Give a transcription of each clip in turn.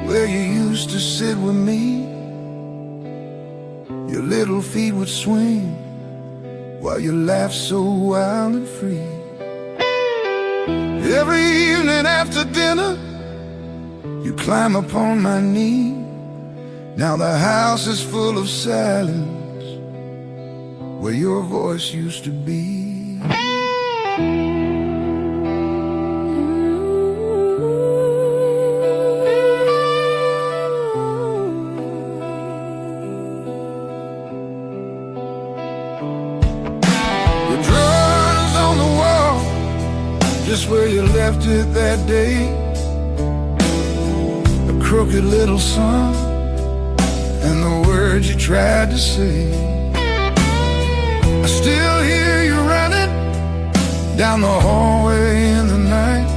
where you used to sit with me. Your little feet would swing while you laughed so wild and free. Every evening after dinner, you climb upon my knee. Now the house is full of silence where your voice used to be. The drawings on the wall, just where you left it that day. A crooked little sun and the words you tried to say. I still hear you running down the hallway in the night,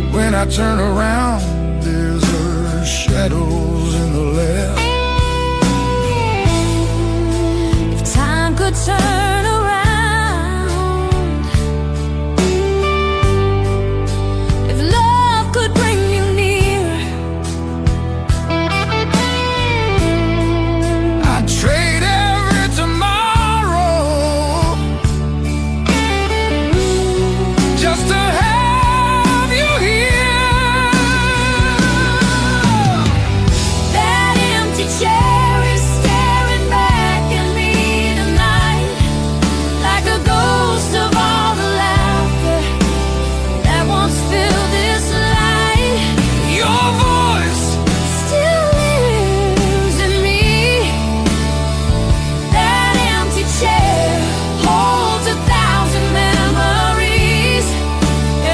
but when I turn around, there's her shadows in the left. If time could turn around, if love could bring you near, I'd trade every tomorrow just to have you here. that empty chair is staring back at me tonight, like a ghost of all the laughter that once filled this light. Your voice Still lives in me. That empty chair holds 1,000 memories.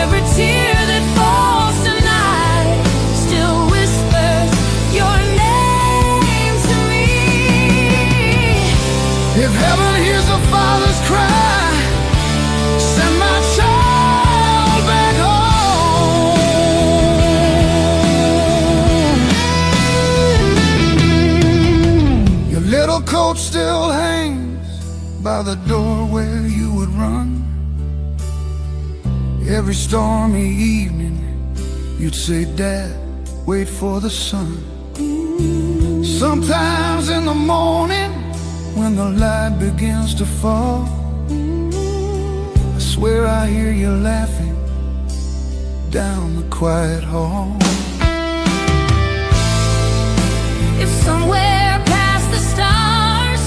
Every tear that falls tonight still whispers your name to me. if heaven hears a father's cry, send my child back home. Your little coat still hangs by the door where you would run. Every stormy evening you'd say, Dad, wait for the sun. Sometimes in the morning when the light begins to fall, I swear I hear you laughing down the quiet hall. If somewhere past the stars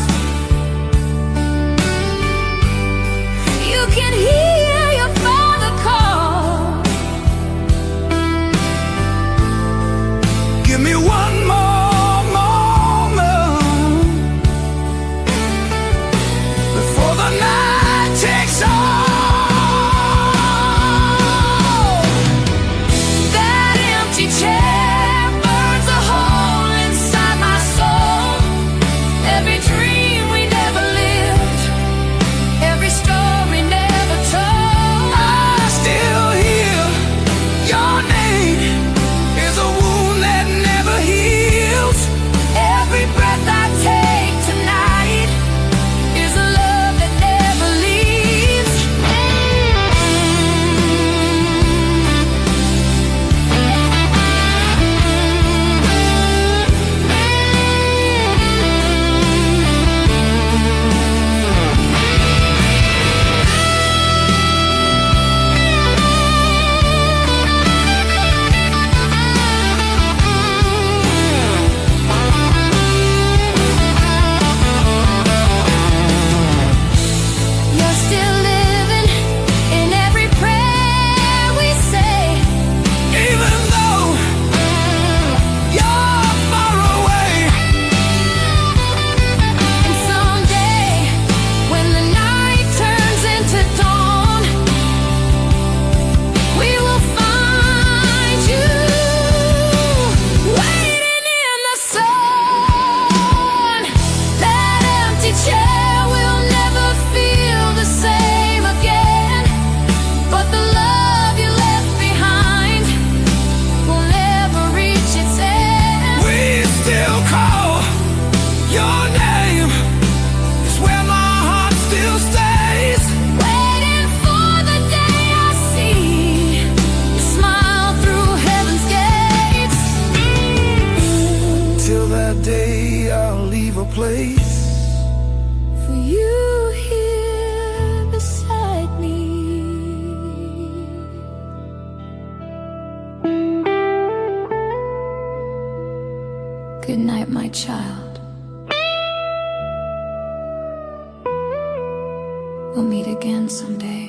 you can hear your father call, Give me one more moment before the night takes off. that empty chair burns a hole inside my soul. Every dream we never lived, every story never told. place for you here beside me. Good night, my child. We'll meet again someday.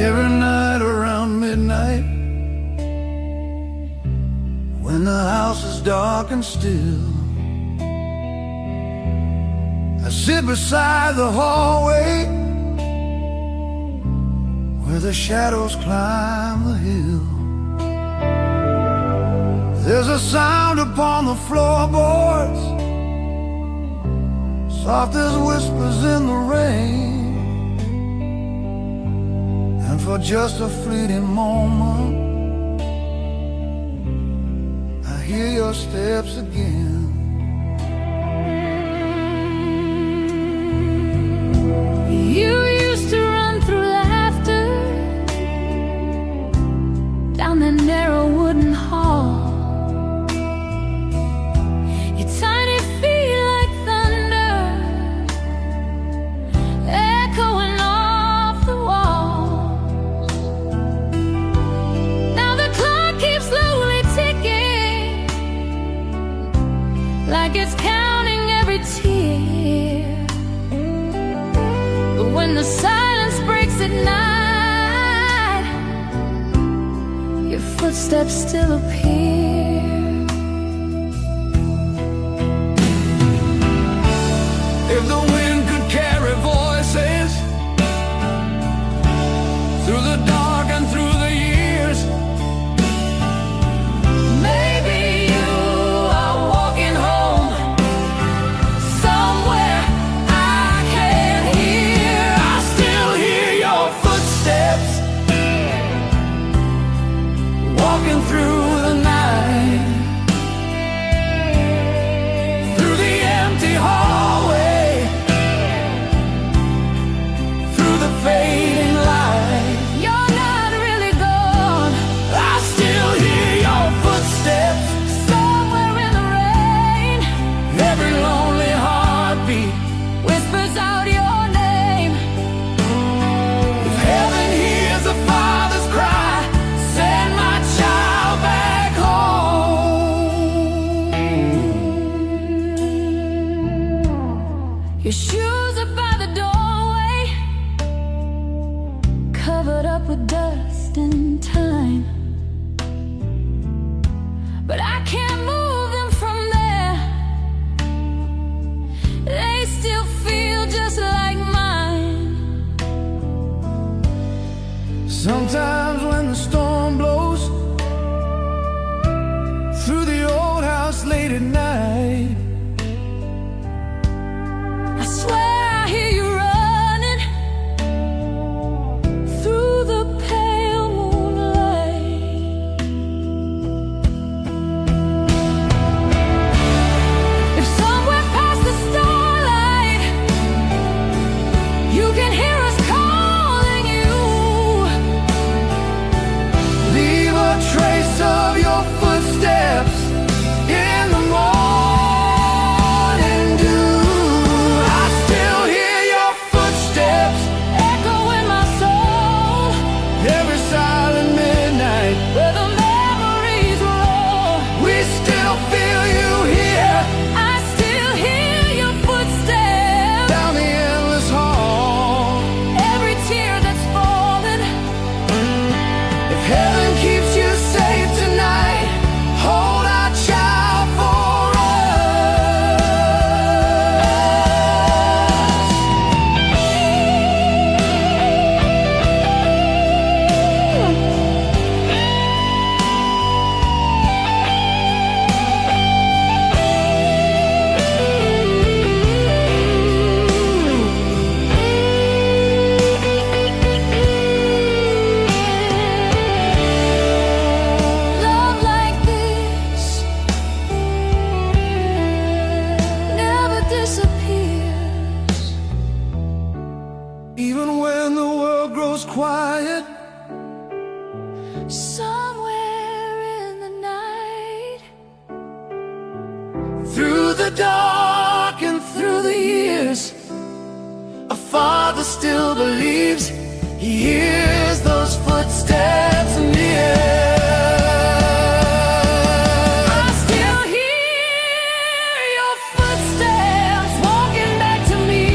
Every night around midnight, when the house is dark and still, I sit beside the hallway where the shadows climb the hill. There's a sound upon the floorboards, soft as whispers in the rain. And for just a fleeting moment, I hear your steps again. You used to run through laughter down the narrow wooden hall. Your tiny feet like thunder echoing off the walls. Now the clock keeps slowly ticking, like it's counting every tear. But when the silence breaks at night, your footsteps still appear. If the wind could carry voices through the dark and through the years, maybe you are walking home somewhere I can't hear. I still hear your footsteps walking through the night. Your shoes are by the doorway, covered up with dust and time. But I can't move them from there. They still feel just like mine. Sometimes when the storm blows through the old house late at night, I swear I hear you running through the pale moonlight. If somewhere past the starlight you can hear us calling you, leave a trace of your footsteps in the morning dew. I still hear your footsteps echo in my soul, every silent midnight. where the memories roll. We still feel you here I still hear your footsteps, down the endless hall. every tear that's fallen. If heaven keeps you safe tonight, hold our child for Love like this never disappears. even when the world grows quiet. Somewhere in the night, Through the dark and through the years, a father still believes he hears those footsteps near. I still hear your footsteps walking back to me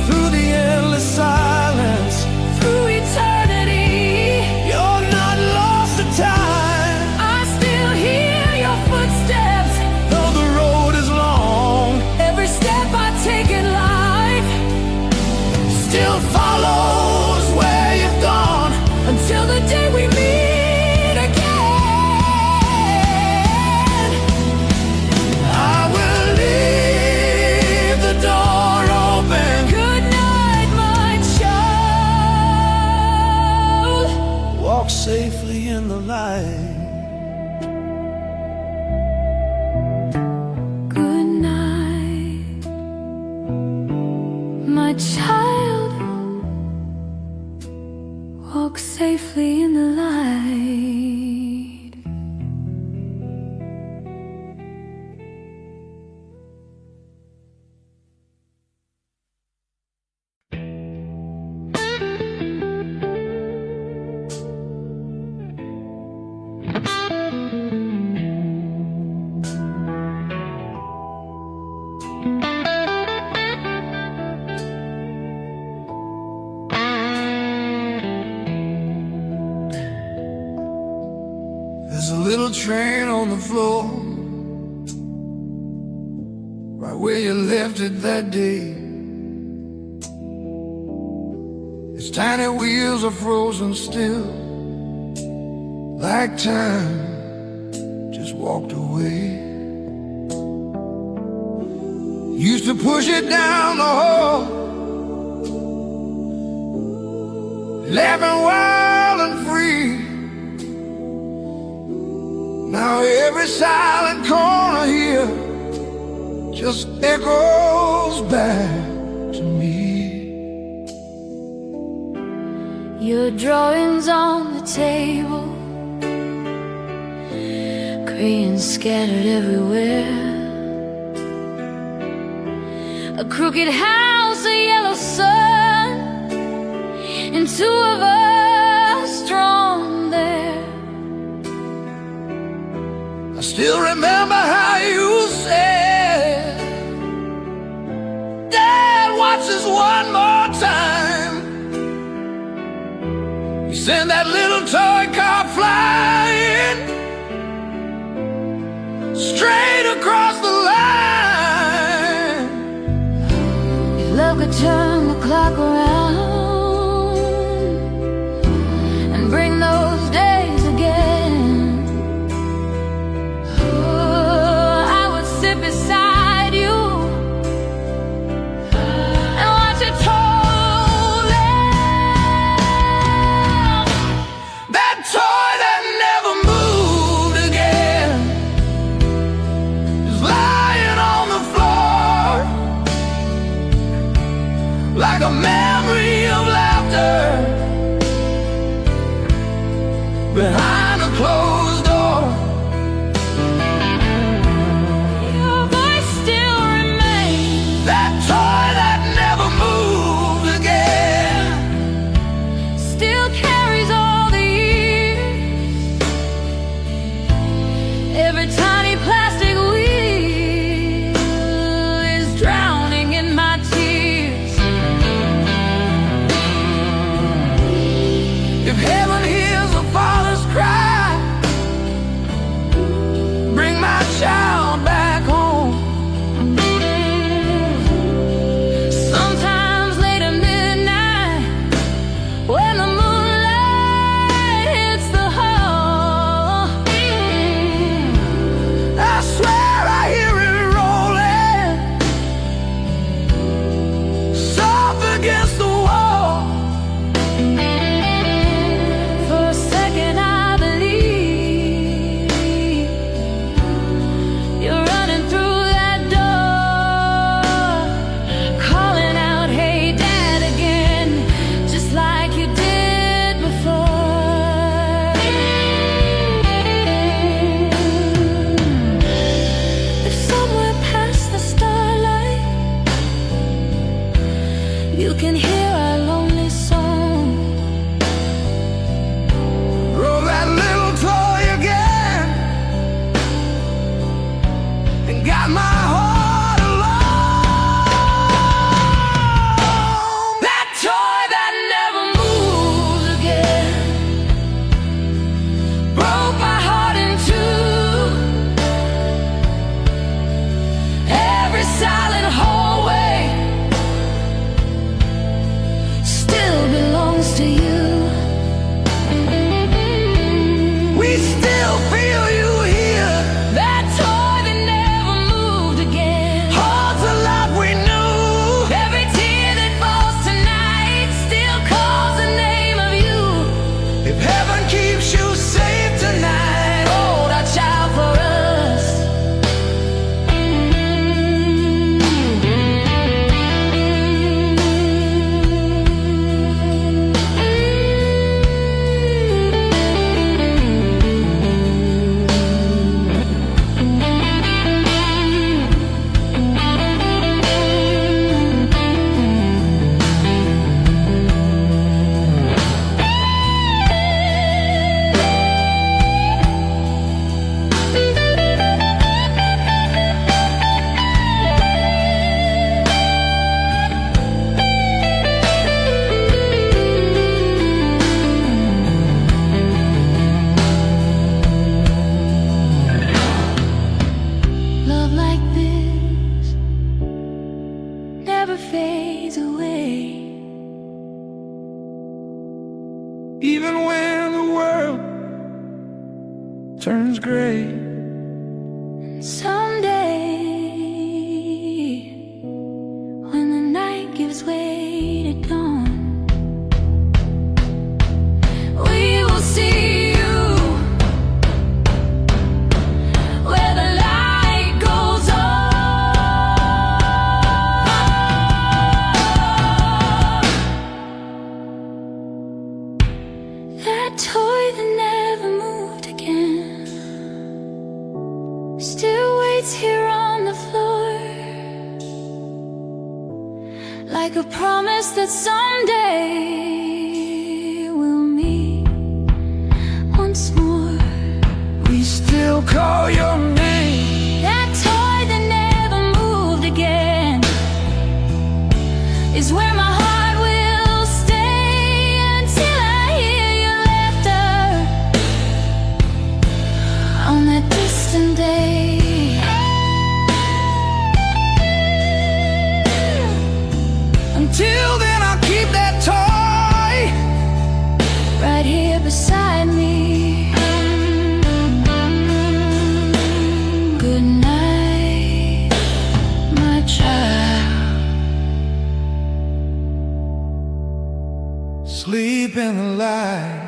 Through the endless silence, through eternity. you're not lost to time. I still hear your footsteps, Though the road is long, every step I take in life still follows where you've gone. until the day we meet again. I will leave the door open. Good night, my child. Walk safely in the light. Good night, my child. Walk safely in the light. There's a little train on the floor, right where you left it that day. Its tiny wheels are frozen still, like time just walked away. Used to push it down the hall, laughing wild and free. Now every silent corner here just echoes back to me. Your drawings on the table, crayons scattered everywhere. A crooked house, a yellow sun, and two of us drawn there. I still remember how you said, one more time. You send that little toy car flying straight across the line. If love could turn the clock around and bring those days again, I would sit beside you and watch it told out. That toy that never moved again is lying on the floor like a memory of laughter behind a closed door. Your voice still remains. That toy that never moved again Still carries all the years. Every tiny plastic wheel is drowning in my tears. If heaven hears a father's cry, bring my child back home. Sometimes late at midnight, when the moonlight hits the hall, I swear I hear it rolling soft against the wall. for a second I believe you're running through that door, calling out, "Hey, Dad," again, just like you did before. If somewhere past the starlight you can hear our lonely song, Roll that little toy again and got my heart alone. That toy that never moves again broke my heart in two. Every silent hallway still belongs to you. We still feel you here. That toy that never moved again Holds the love we knew. every tear that falls tonight still calls the name of you. If heaven keeps you safe tonight, Hold our child for us. Love like this never fades away. even when the world turns gray. Someday, when the night gives way to dawn, we will see you where the light goes on. That toy that never moved again still waits here on the floor, like a promise that someday we'll meet once more. We still call your name. That toy that never moved again is where keeping alive.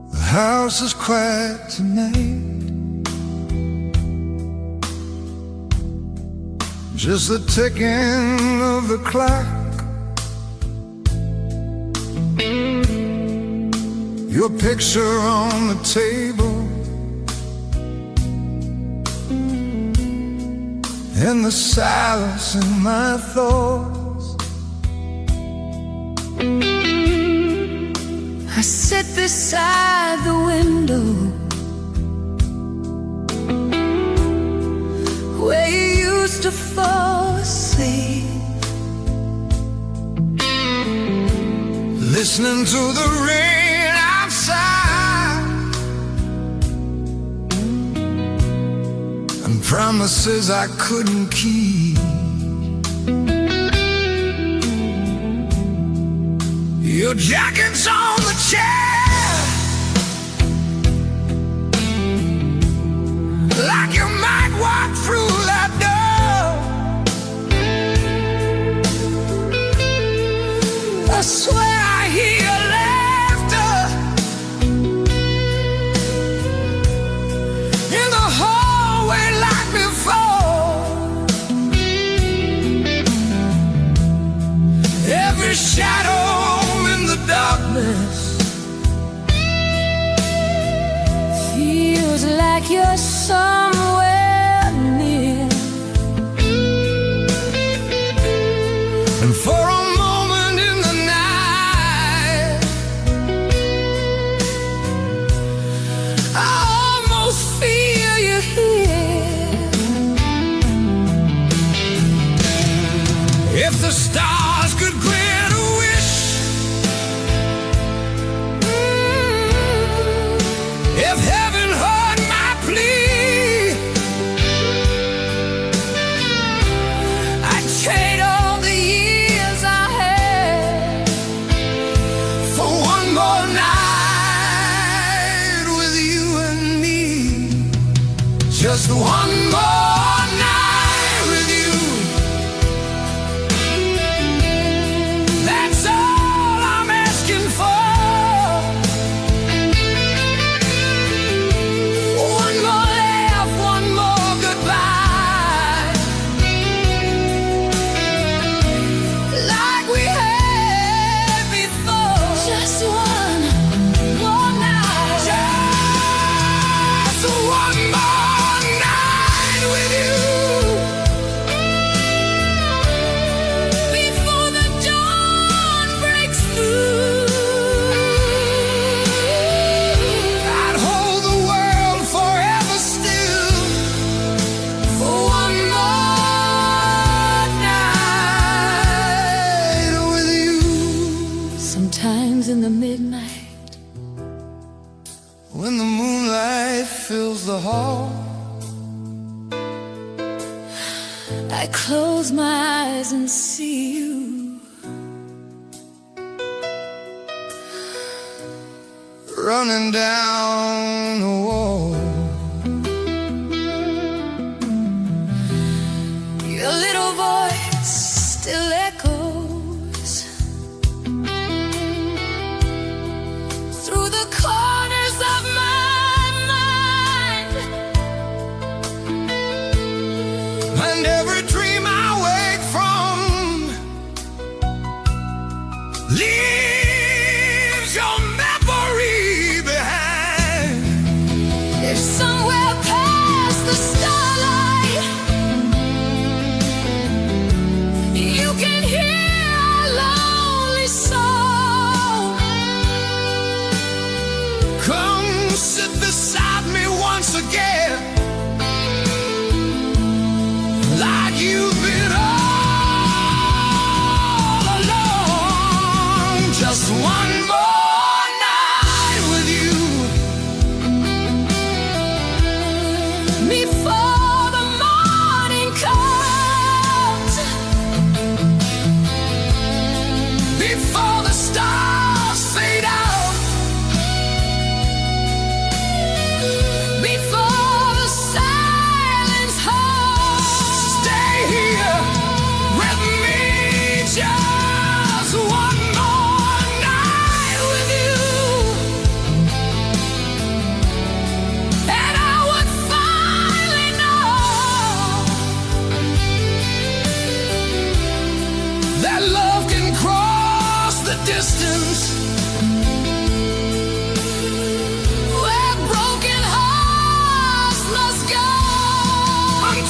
The house is quiet tonight, just the ticking of the clock. Your picture on the table, and the silence in my thoughts. I sit beside the window where you used to fall asleep, listening to the rain outside, and promises I couldn't keep. Your jacket's on the chair, like you might walk through that door. I swear I hear your laughter In the hallway like before, every shadow darkness feels like you're somewhere near. And for a moment in the night, I almost feel you here. if the stars could grant a wish, if heaven heard my plea, I'd trade all the years I had for one more night with you and me. Just one more night with you. That's all I'm asking for. Sometimes in the midnight, when the moonlight fills the hall, I close my eyes and see you running down the wall. Your little voice still echoes through the corners of my mind, And every dream I wake from leaves your memory behind. if somewhere past the starlight you can hear our lonely song. Come sit beside me once again, like you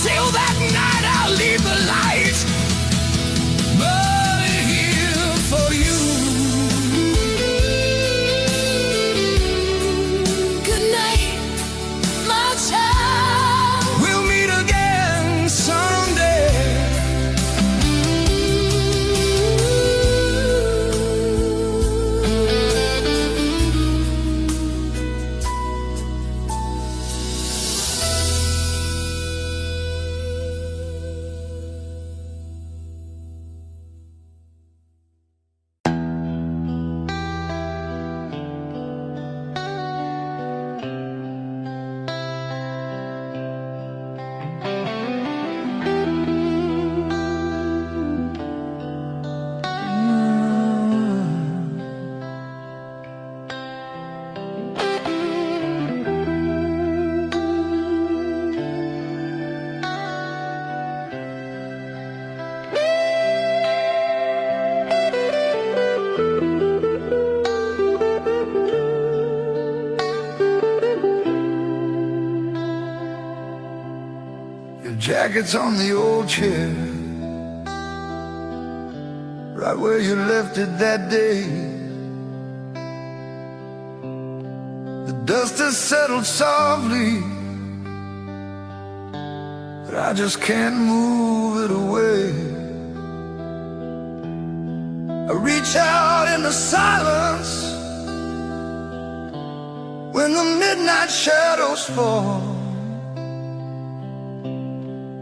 Till that night I'll leave the light burning here for you. Good night, my child. We'll meet again someday. Your jacket's on the old chair, right where you left it that day. The dust has settled softly, but I just can't move it away. I reach out in the silence when the midnight shadows fall,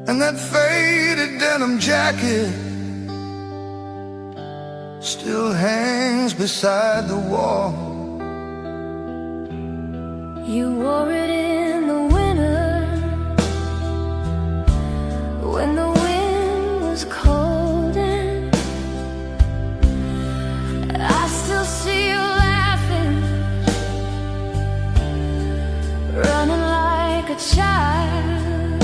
and that faded denim jacket still hangs beside the wall. You wore it in the winter when the wind was cold, and I still see you laughing, running like a child.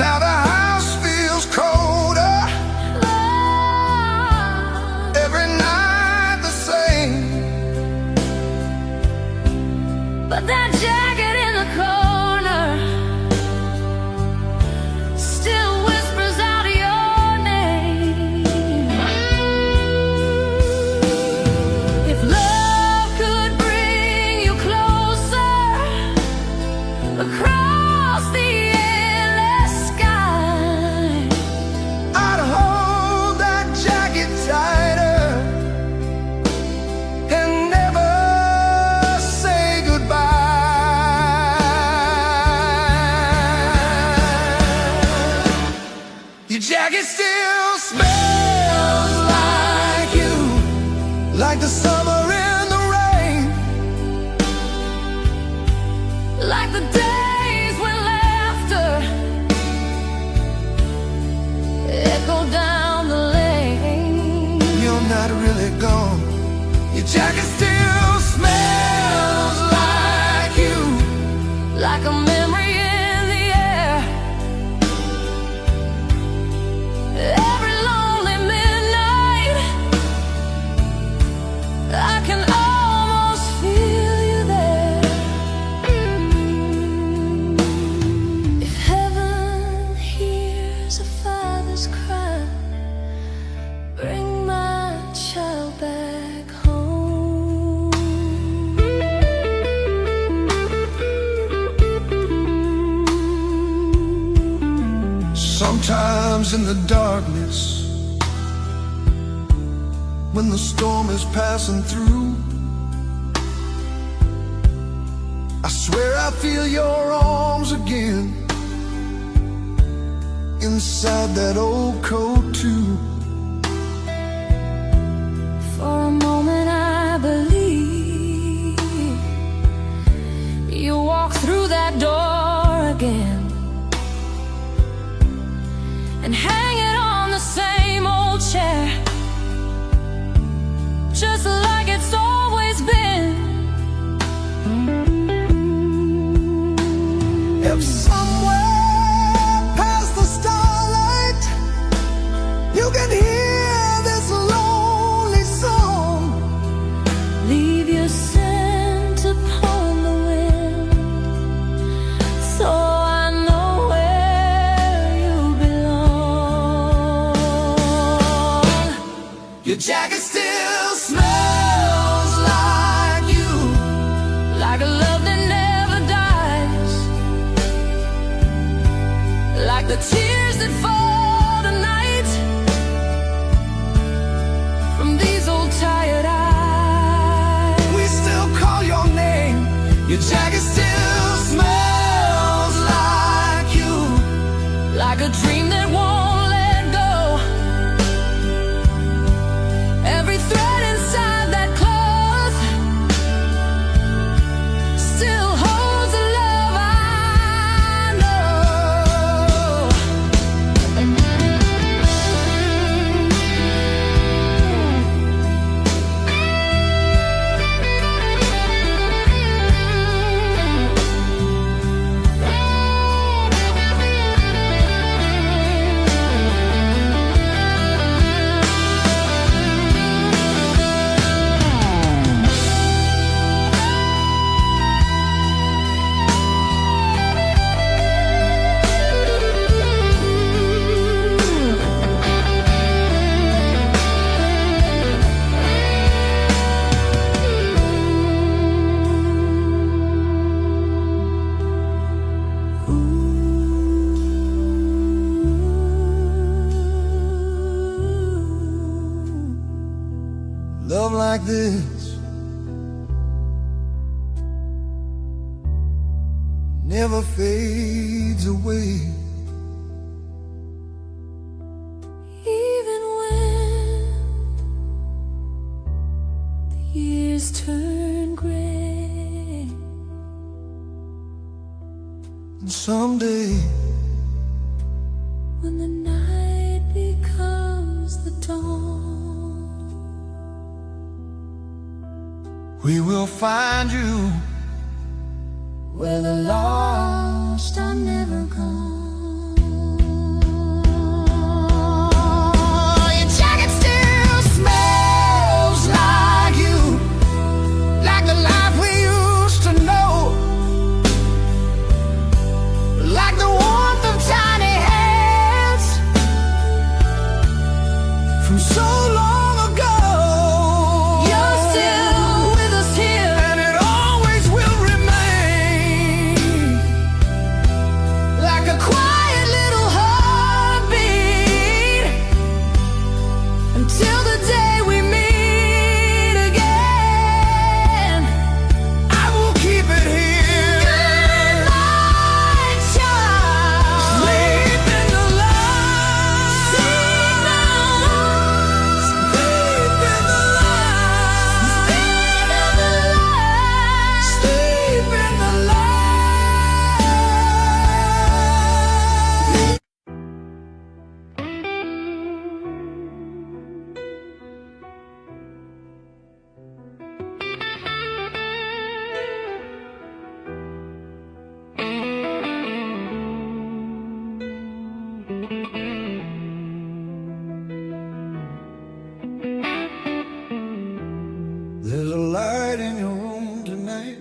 Now the house feels colder, every night the same, but that jacket in the corner still whispers out your name. If love could bring you closer across the endless sky, I'd hold that jacket tighter and never say goodbye. Your jacket still smells like you, like the summer in the rain, like the days when laughter echoed down the lane. you're not really gone. Your jacket still smells like you, Like a memory in the air, every lonely midnight I can almost feel you there. If heaven hears a father's cry, bring my child back home. sometimes in the darkness, when the storm is passing through, I swear I feel your arms again inside that old coat too. For a moment I believe you walk through that door again and hang it on the same old chair, just like it's always been. If somewhere past the starlight you can Your jacket still smells like you, like a love that never dies, like the tears that fall tonight from these old tired eyes. we still call your name. Your jacket still smells like you, Like a dream that won't let go. Every thread inside that cloth still holds the love I love like this never fades away. Even when the years turn gray, And someday when the night becomes the dawn, we will find you where the lost are never gone. Your jacket still smells like you, like the life we used to know, like the warmth of tiny hands from so long ago. You're still with us here, And it always will remain like a quiet little heartbeat, until the day we meet again. I will keep it here. My child, Sleep in the light. sleep now. Sleep in the light. Sleep in the light. There's a light in your room tonight,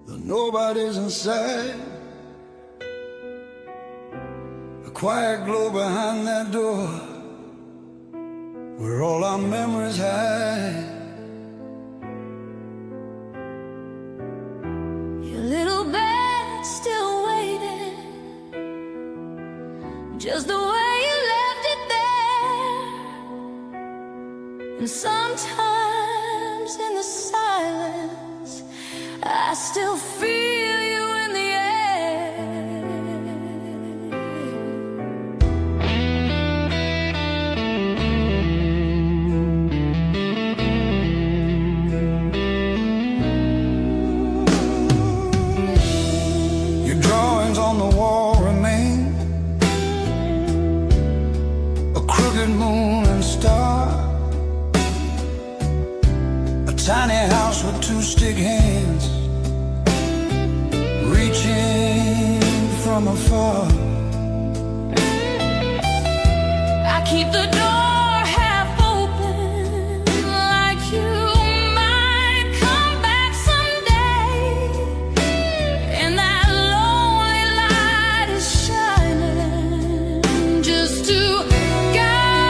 though nobody's inside. A quiet glow behind that door, where all our memories hide. Your little bed's still waiting, just the way you left it there. And sometimes in the silence, I still feel you in the air. Your drawings on the wall remain, a crooked moon and star, a tiny house with two stick hands reaching from afar. I keep the door half open, like you might come back someday. And that lonely light is shining just to guide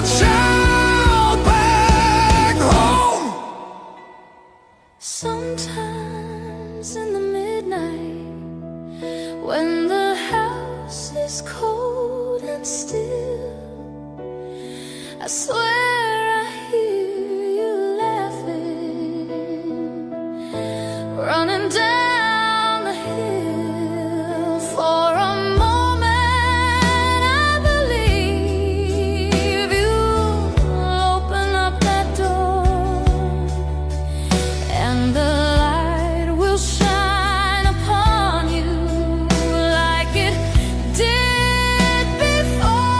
my child back home. Sometimes in the midnight, when the house is cold and still, I swear I hear you laughing, running down the hill. For a moment I believe you'll open up that door, and the light will shine upon you like it did before.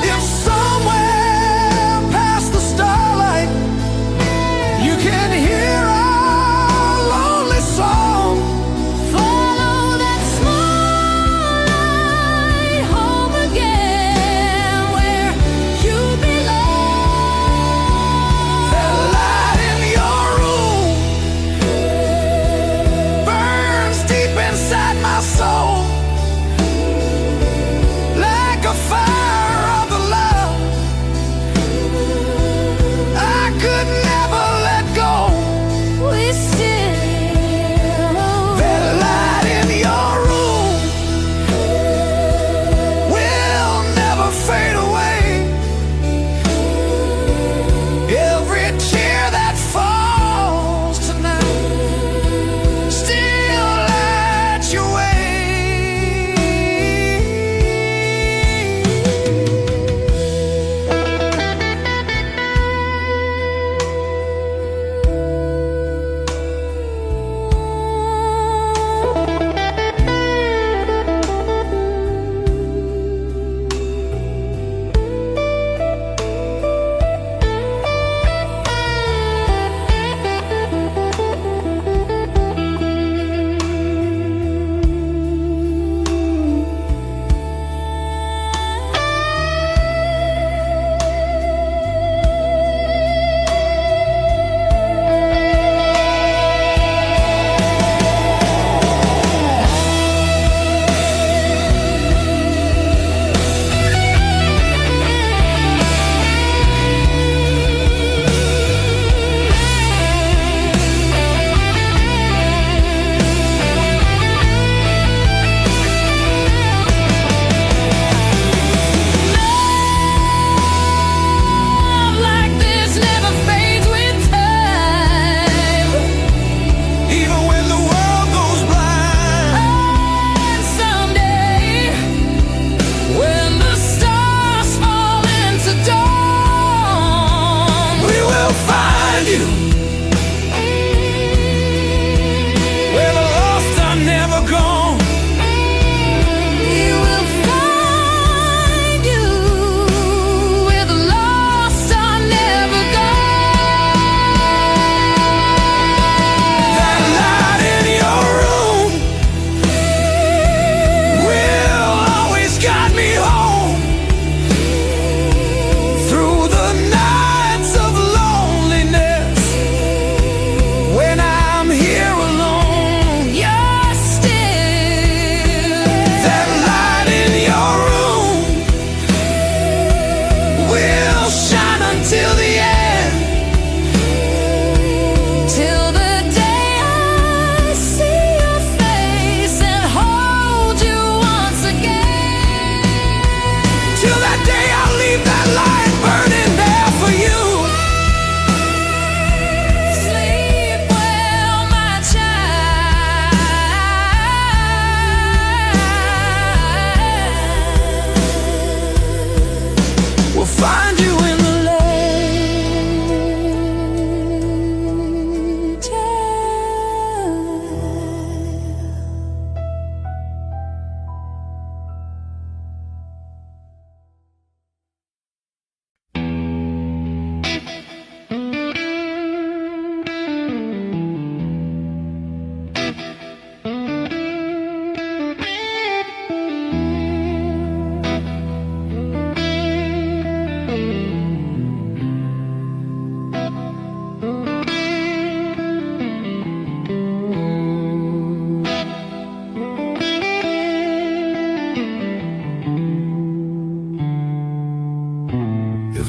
If someone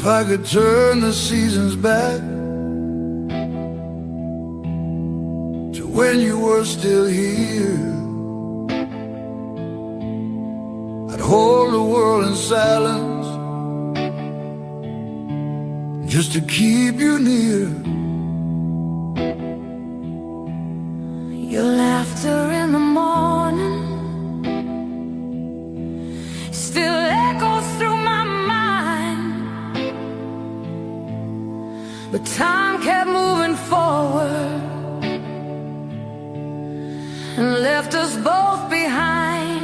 If I could turn the seasons back to when you were still here, I'd hold the world in silence just to keep you near. Your laughter in the morning still echoes through my mind, but time kept moving forward and left us both behind.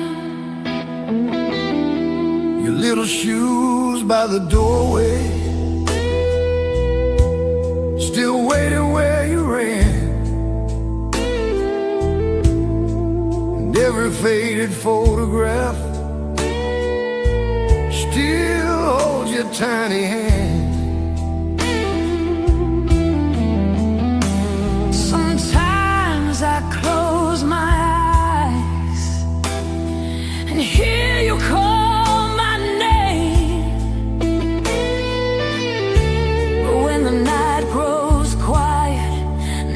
Your little shoes by the doorway, still waiting where you ran. And every faded photograph still holds your tiny hand. Sometimes I close my eyes and hear you call my name, but when the night grows quiet,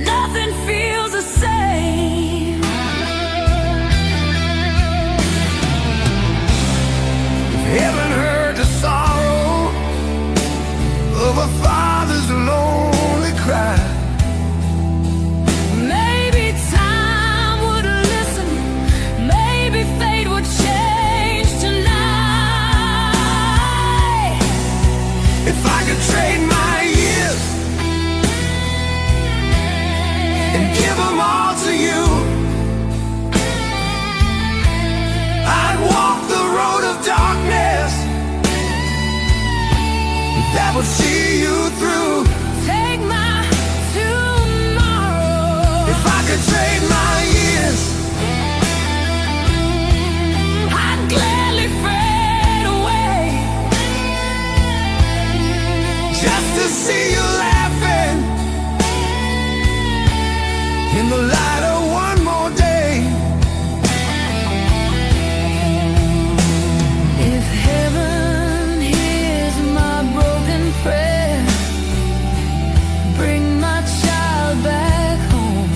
nothing feels the same. Heaven heard the sorrow of a father's lonely cry. Maybe time would listen, maybe fate would change tonight. If I could trade my years and give them all to you, I'd walk the road of darkness that would see you through. Take my tomorrow. If I could trade my years, I'd gladly fade away just to see you laughing in the light of one more day. If heaven hears my broken prayer, bring my child back home.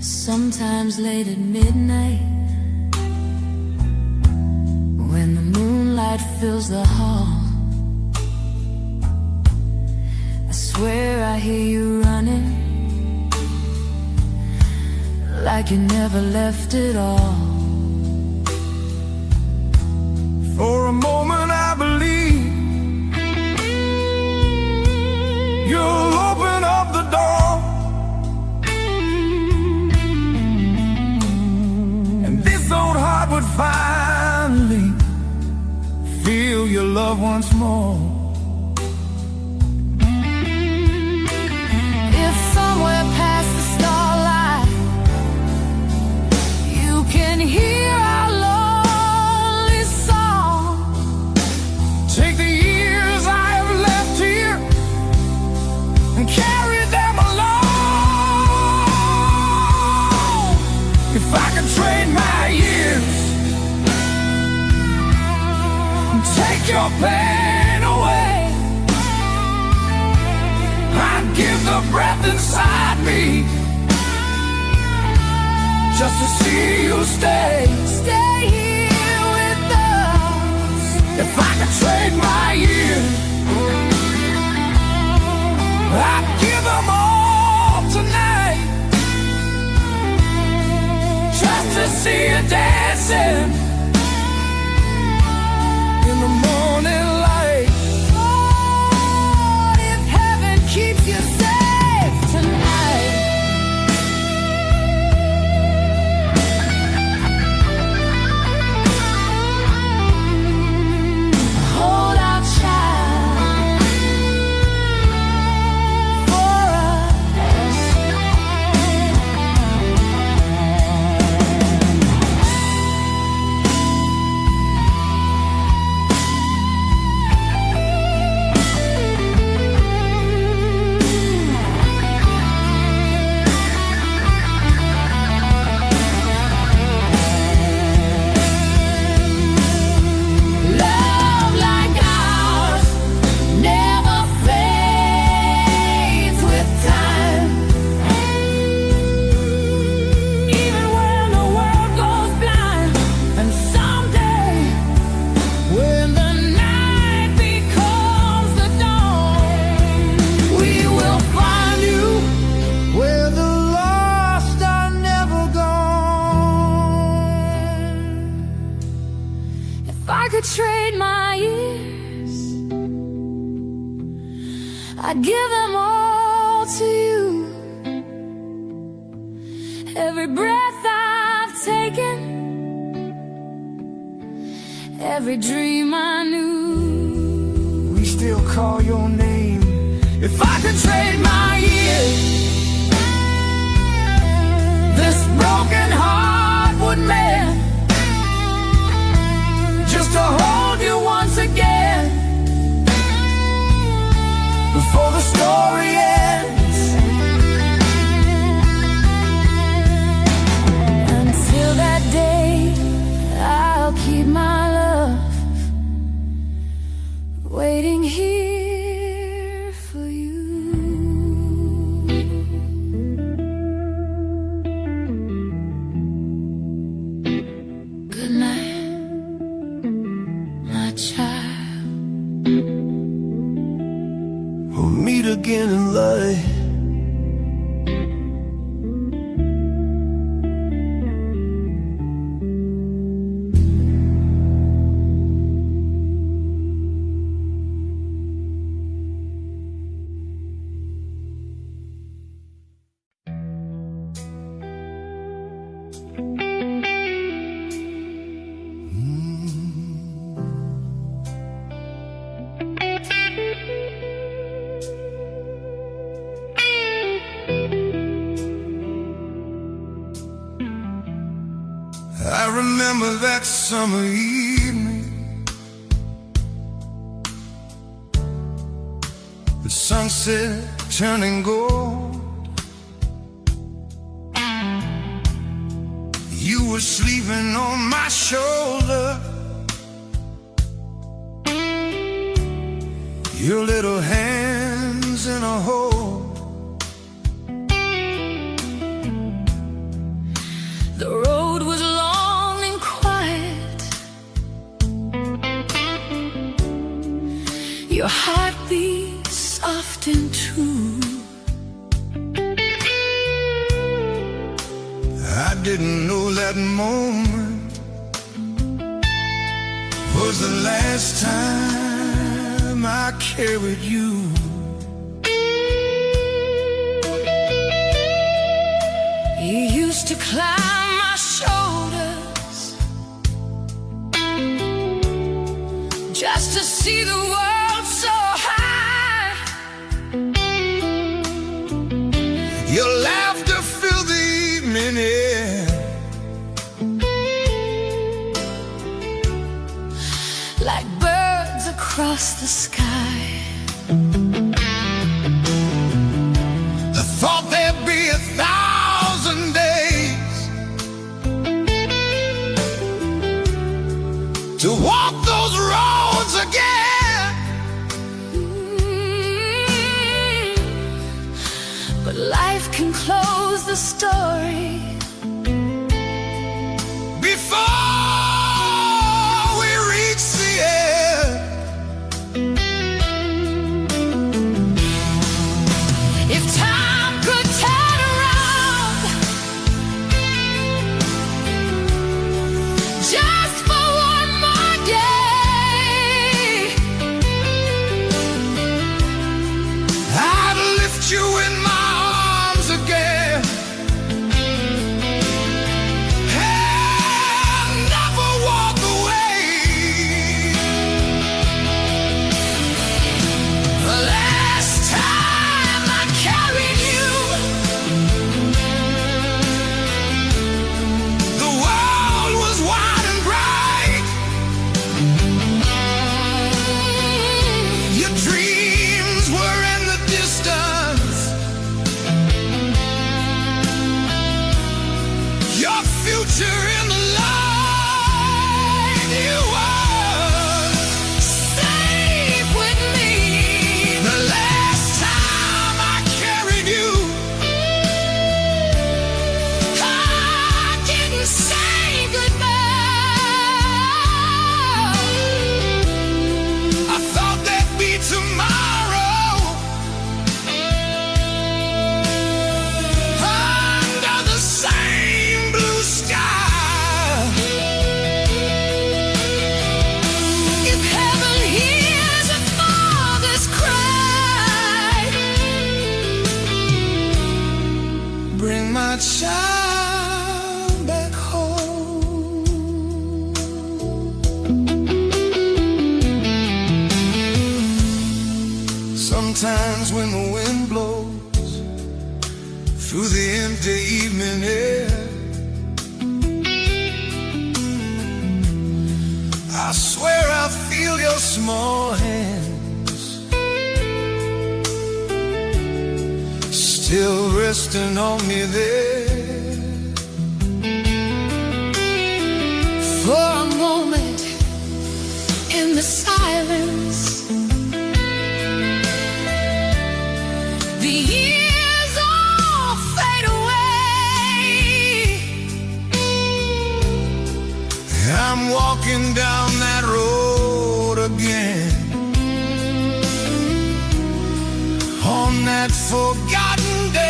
Sometimes late at midnight, when the moonlight fills the hall, I swear I hear you running, like you never left at all. For a moment I believe you'll open up the door, and this old heart would finally feel your love once more. If somewhere past the starlight you can hear our lonely song, Take the years I have left here and carry them along. If I could trade my years and take your pain away, I'd give the breath inside me just to see you stay. stay here with us. If I could trade my years, I'd give them all tonight just to see you dancing in the morning light. Lord, if heaven keeps you safe tonight. Hold out, child, for us. could trade my years, I'd give them all to you. Every breath I've taken, every dream I knew. We still call your name. If I could trade my years, this broken heart would mend, just to hold you once again, before the story ends. Until that day, I'll keep my love waiting here for you. Good night, my child. We'll meet again in life. I remember that summer evening, the sunset turning gold. You were sleeping on my shoulder, your little hands in a hole. The road was long and quiet, your heartbeat soft and true. I didn't know that moment was the last time I carried you. You used to climb my shoulders just to see the world so high. Your laughter filled the evening air, like birds across the sky. I thought there'd be 1,000 days to walk those roads again. But life can close the story Before we reach the end. if time could turn around just for one more day. I'd lift you in my arms again and never walk away. The last time I carried you, the world was wide and bright. Your dreams were in the distance, your future in the light. You were Safe with me. the last time I carried you. I didn't say goodbye. I thought there'd be tomorrow, under the same blue sky. my child back home. Sometimes when the wind blows through the empty evening air, I swear I feel your small hands still resting on me there. For a moment in the silence, the years all fade away. I'm walking down that road again, on that forgotten day.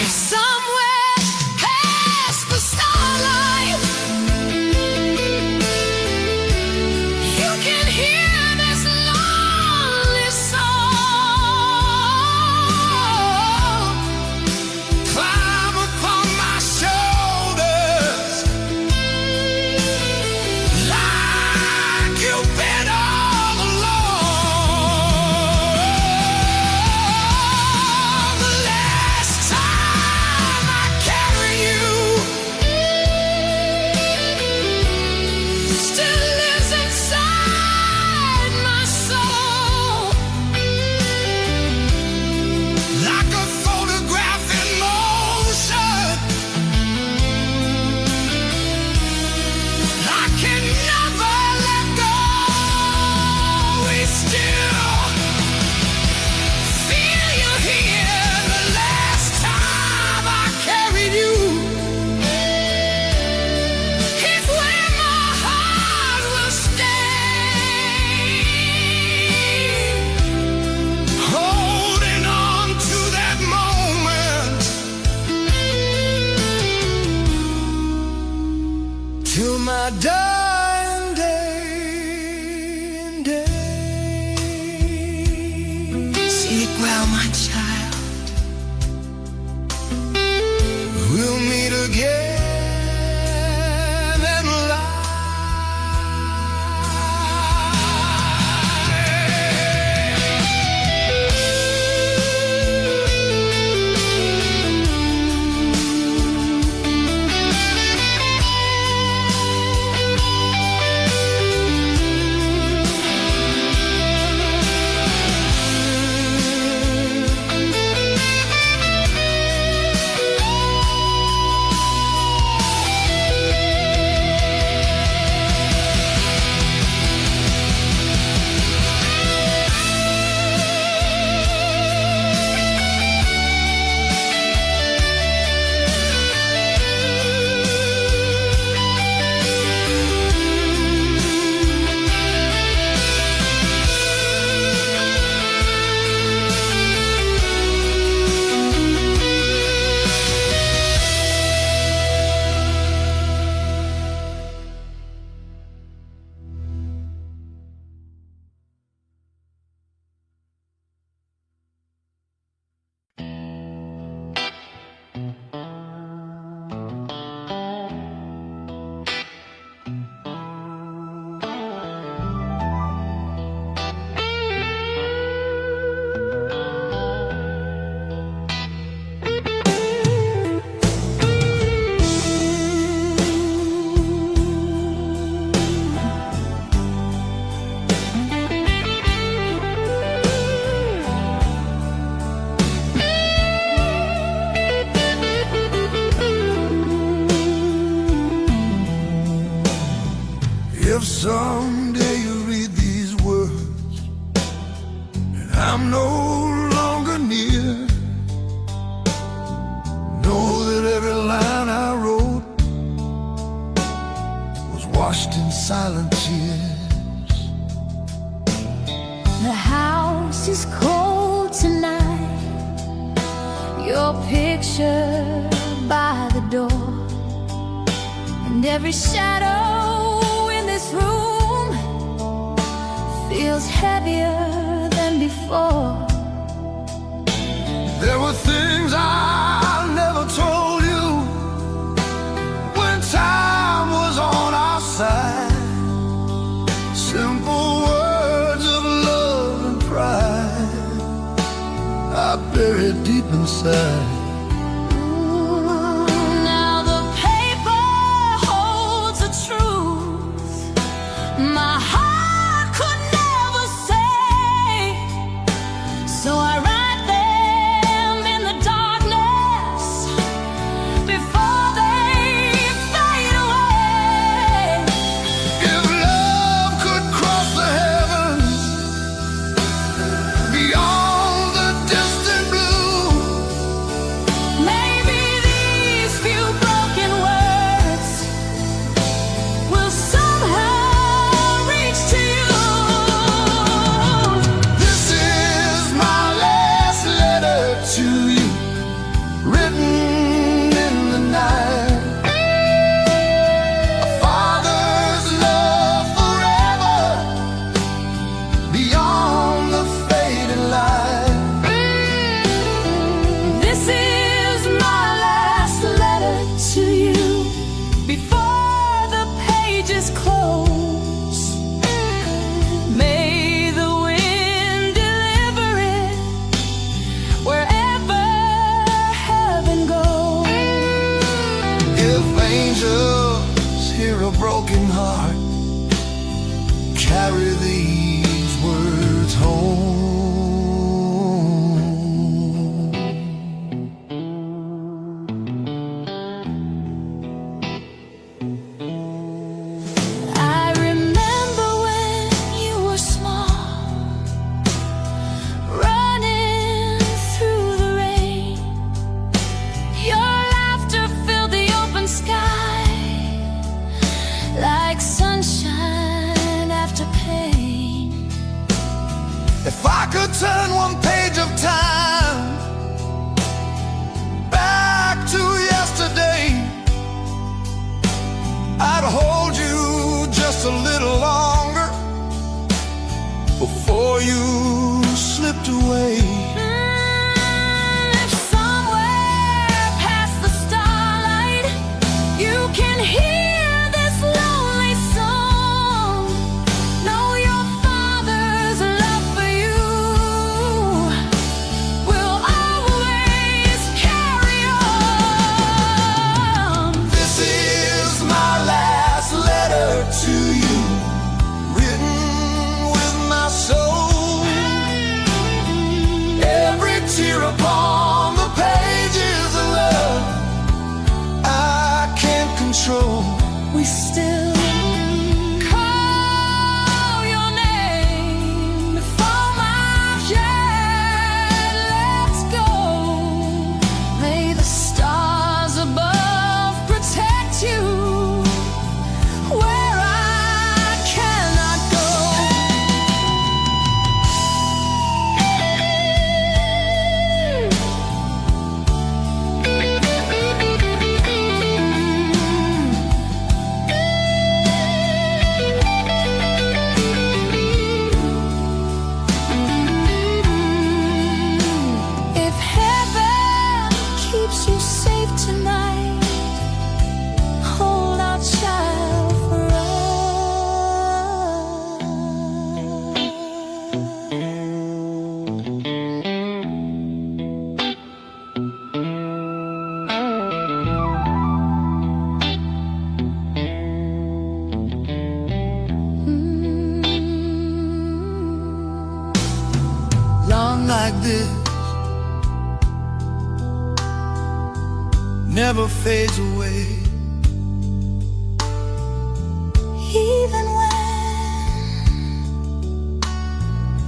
Somewhere past the starlight, you can hear this lonely song. Climb upon my shoulders like you've been all along. The last time I carry you Still lives inside my soul, like a photograph in motion. I can never let go. We still feel you here. The last time I carried you is where my heart will stay. holding on to that moment till my dying day. Sleep well, my child. We'll meet again and lie. If someday you read these words and I'm no longer near, know that every line I wrote was washed in silent tears. The house is cold tonight, your picture by the door, and every shadow in this room feels heavier than before. it deep inside. Now the paper holds the truth my heart could never say, so I write them in the darkness before they fade away. If love could cross the heavens beyond the distant blue, Maybe these few broken words will somehow reach to you. this is my last letter to you, written in the night. A father's love forever, beyond the fading light. This is my last letter to you before the pages close. May the wind deliver it wherever heaven goes. If angels hear a broken heart, carry these words home. I remember when you were small, running through the rain. Your laughter filled the open sky like sunshine after pain. If I could turn one page of time back to yesterday, I'd hold you just a little longer before you slipped away. If somewhere past the starlight you can hear this lonely song, know your father's love for you will always carry on. This is my last letter to you, written with my soul. Every tear upon the pages of love I can't control. We still call your name before my jet lets go. May the stars above protect you where I cannot go. If heaven keeps you safe tonight, hold out, child, for Long like this never fades away. even when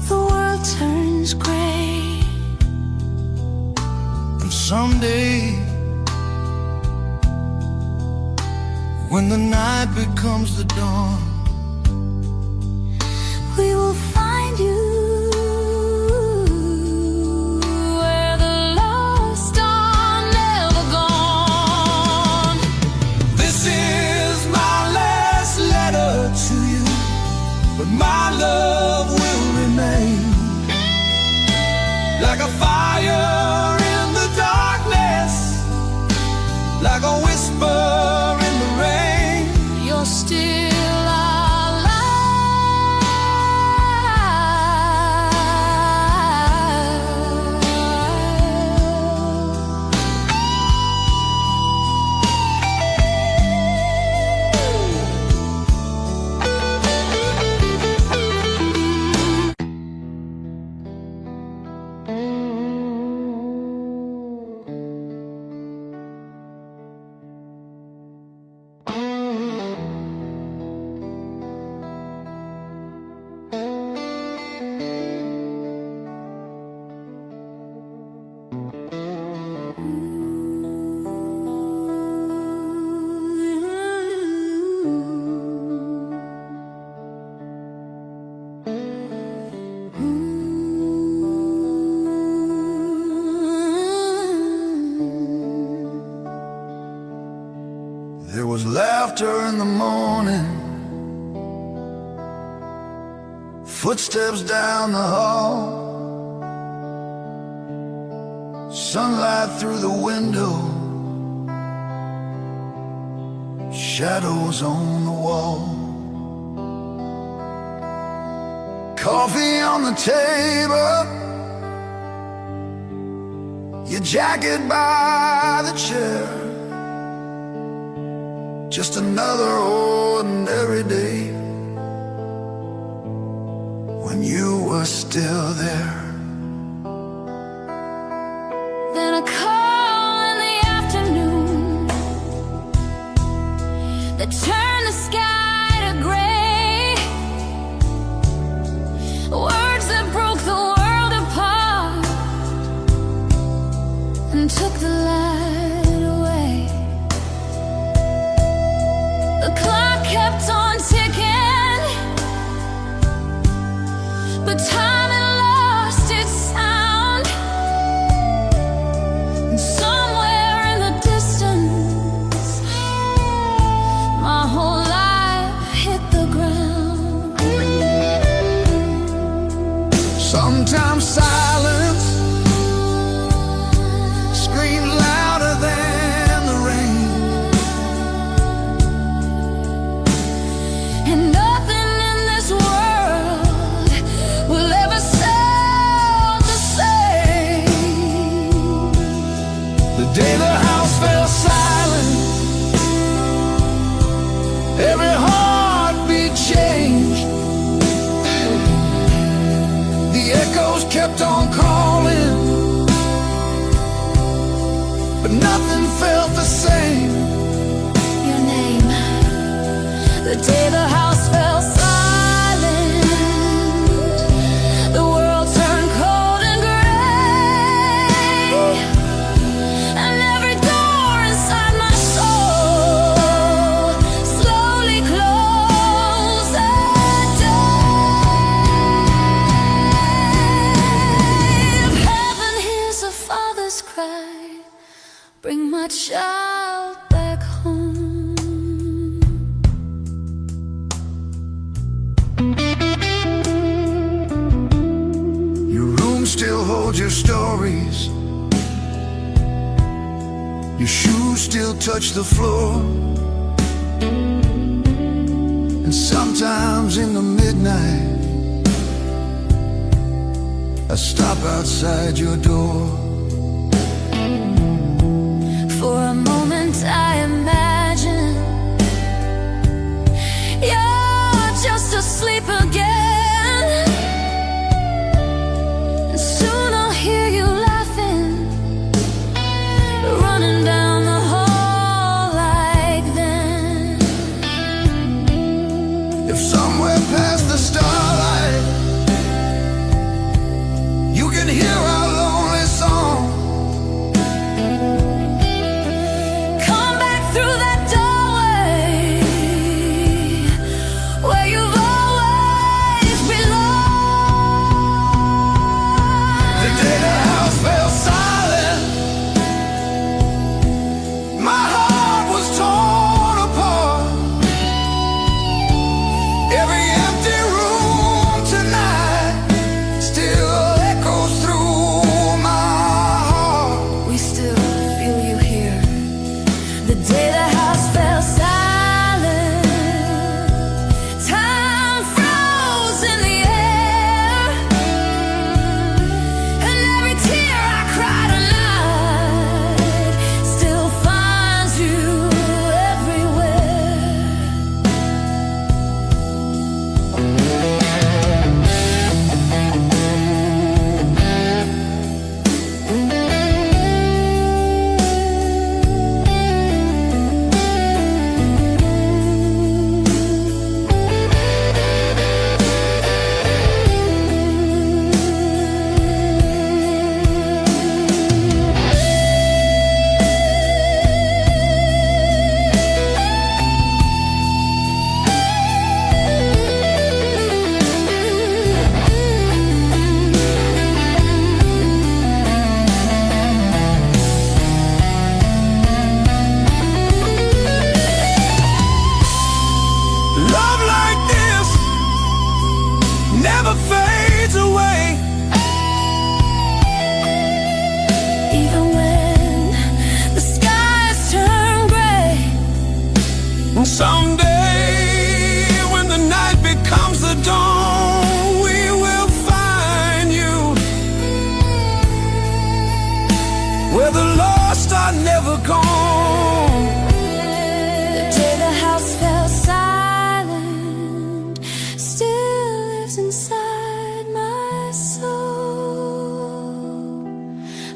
the world turns gray. And someday, when the night becomes the dawn, We will find you where the lost are never gone. this is my last letter to you, but my love will remain like a fire in the darkness, like a whisper in the rain. You're still alive. laughter in the morning, footsteps down the hall, sunlight through the window, shadows on the wall. Coffee on the table, your jacket by the chair. Just another ordinary day when you were still there. Then a call in the afternoon that turned the sky to gray. Words that broke the world apart and took the light away. The clock kept on ticking, but time had lost its sound. And somewhere in the distance, my whole life hit the ground. Sometimes silence screams louder than the rain, And nothing in this world will ever sound the same. the day the house fell silent, every heartbeat changed. The echoes kept on calling, but nothing felt the same. Your name, the day the house fell silent, the world turned cold and gray, and every door inside my soul slowly closed that day. If heaven hears a father's cry, bring my child back home. Your room still holds your stories, your shoes still touch the floor, and sometimes in the midnight I stop outside your door. For a moment I imagine you're just asleep again, and soon I'll hear you laughing, running down the hall like then. If somewhere past the starlight you can hear our lonely song, where the lost are never gone. The day the house fell silent still lives inside my soul,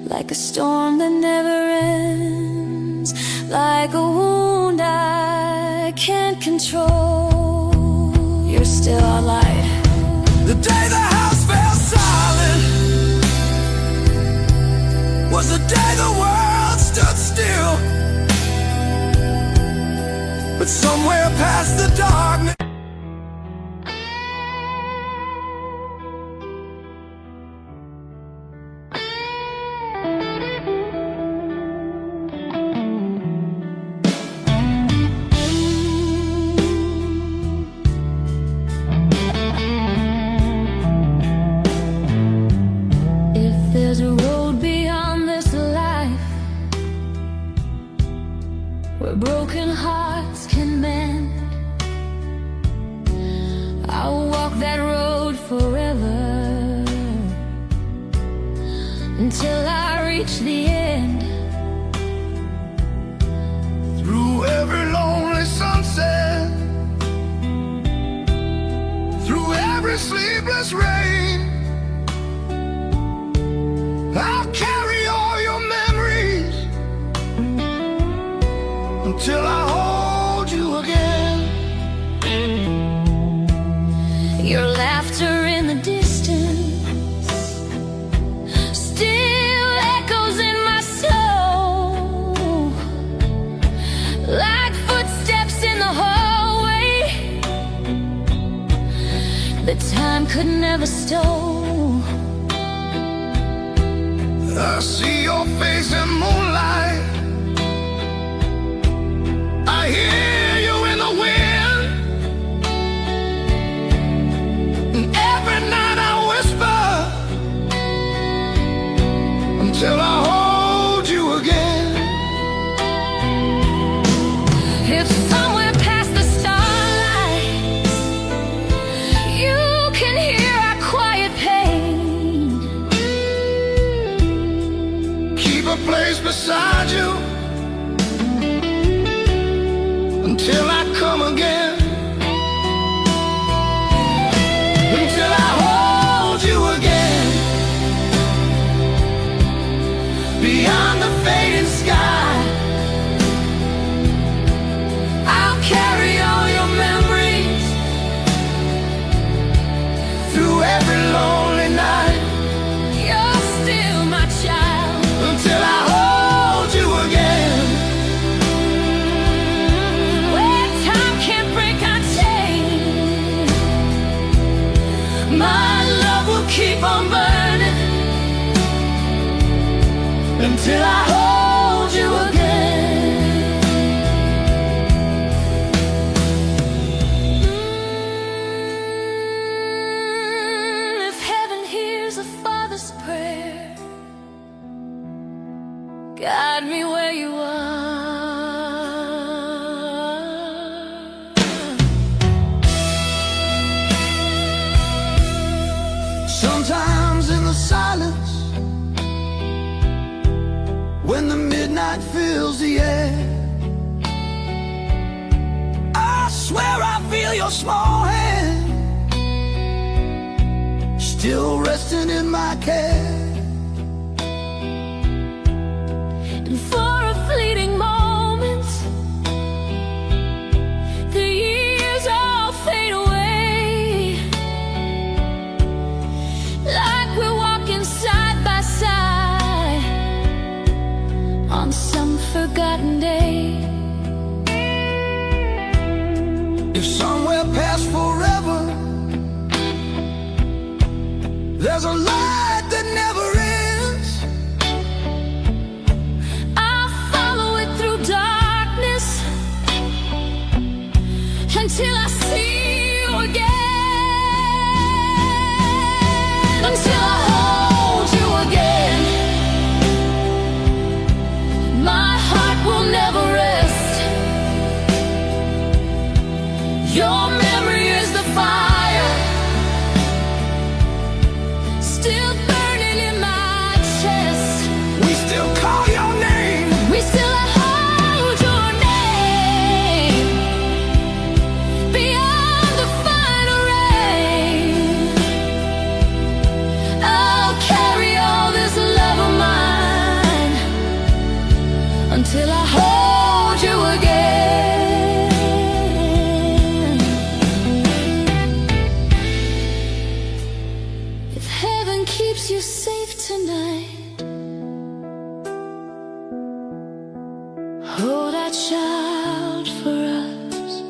like a storm that never ends, like a wound I can't control. You're still our light. The day the house fell silent was the day the world stood still. But somewhere past the darkness, there's a road beyond this life where broken hearts can mend. I'll walk that road forever until I reach the end. through every lonely sunset, through every sleepless rain, I'll carry all your memories until I hold you again. Your laughter in the distance still echoes in my soul, like footsteps in the hallway that time could never stole. I see your face in moonlight, I hear you in the wind, and every night I whisper until I hold you again. If somewhere past the starlight you can hear our quiet pain, Keep a place beside you until I come again, until I hold you again. Beyond the fading sky, I'll carry all your memories through every lonely night, you're still my child. until I hold you again. Where time can't break our chain, my love will keep on burning Until I hold you again. If heaven hears a father's prayer, guide me where you are. Sometimes in the silence, when the midnight fills the air, I swear I feel your small hand still resting in my care. And for a fleeting moment, the years all fade away, like we're walking side by side on some forgotten day. If somewhere past forever there's a light that never Oh, that child for us.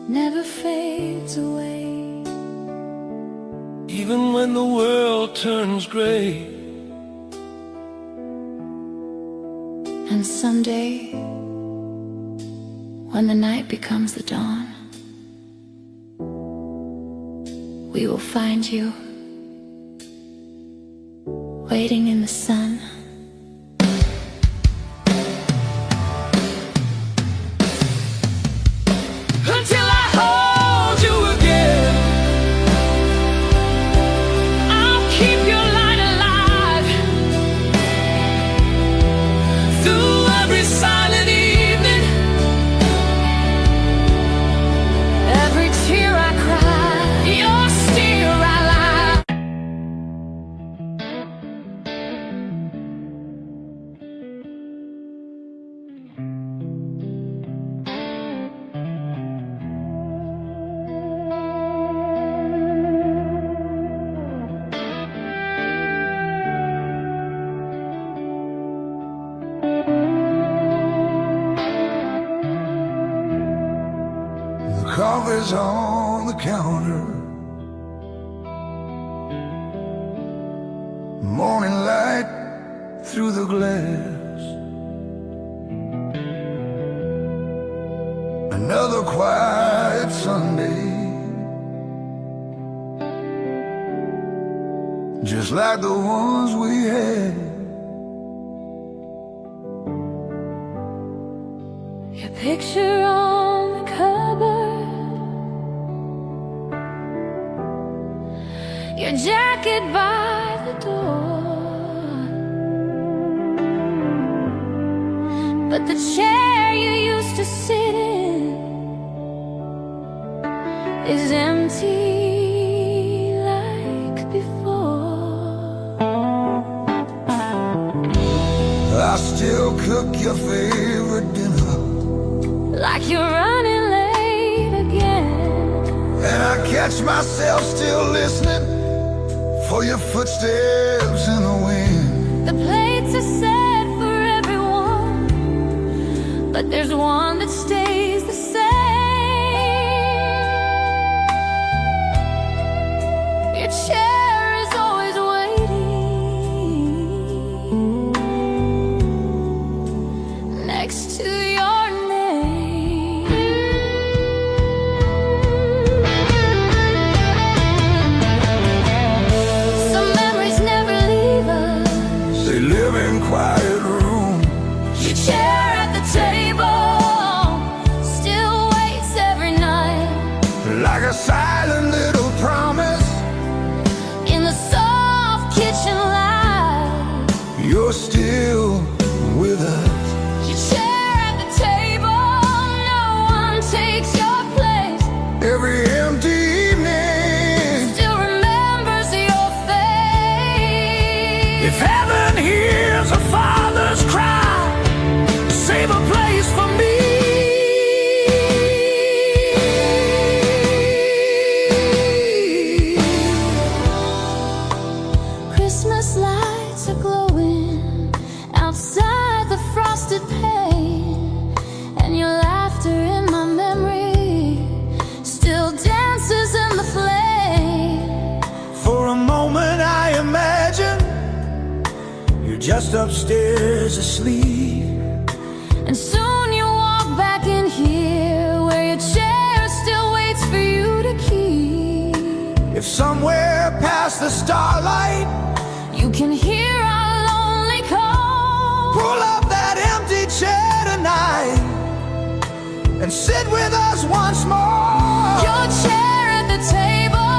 Never fades away. Even when the world turns gray, And someday, when the night becomes the dawn, we will find you waiting in the sun. until I hold you again. I'll keep your light alive through every silent evening, Every tear I cry, you're still alive. The coffee's on the counter, morning light through the glass. Another quiet Sunday, just like the ones we had. your picture on the cupboard, your jacket by the door, but the chair you used to sit in is empty like before. I still cook your favorite dinner, Like you're running late again. and I catch myself still listening for your footsteps in the wind. The plates are set for everyone, but there's one that stays the same. Your chair is always waiting next to your name. Some memories never leave us. They live in quiet rooms, Your chair at the table still waits every night like a silent little promise. in the soft kitchen light. You're still with us. Your chair at the table, no one takes your place. Every empty evening, Still remembers your face. if heaven hears a father's cry, save a place for me. Christmas lights are glowing outside the frosted pane, and your laughter in my memory still dances in the flame. for a moment I imagine you're just upstairs asleep. And soon you walk back in here where your chair still waits for you to keep. If somewhere the starlight. You can hear our lonely call. Pull up that empty chair tonight and sit with us once more. Your chair at the table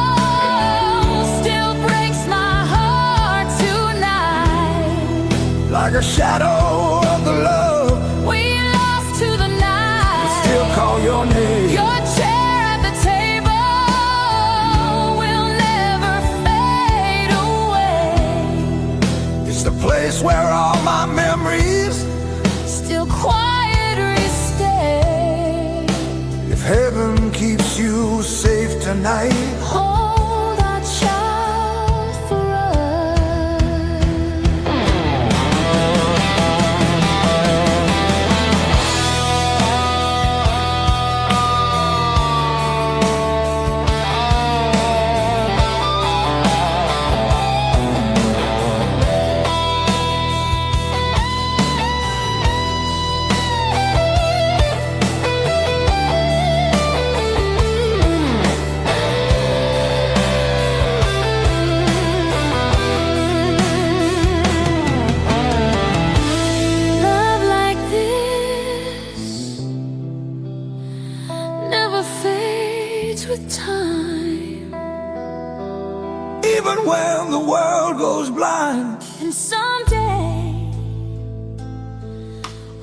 still breaks my heart tonight. Like a shadow of the love We lost to the night. still call your name. Your chair at the table will never fade away. It's the place where all my memories, Still quietly stay. if heaven keeps you safe tonight, Hold our child for us. Love like this never fades with time. even when the world goes blind. And someday,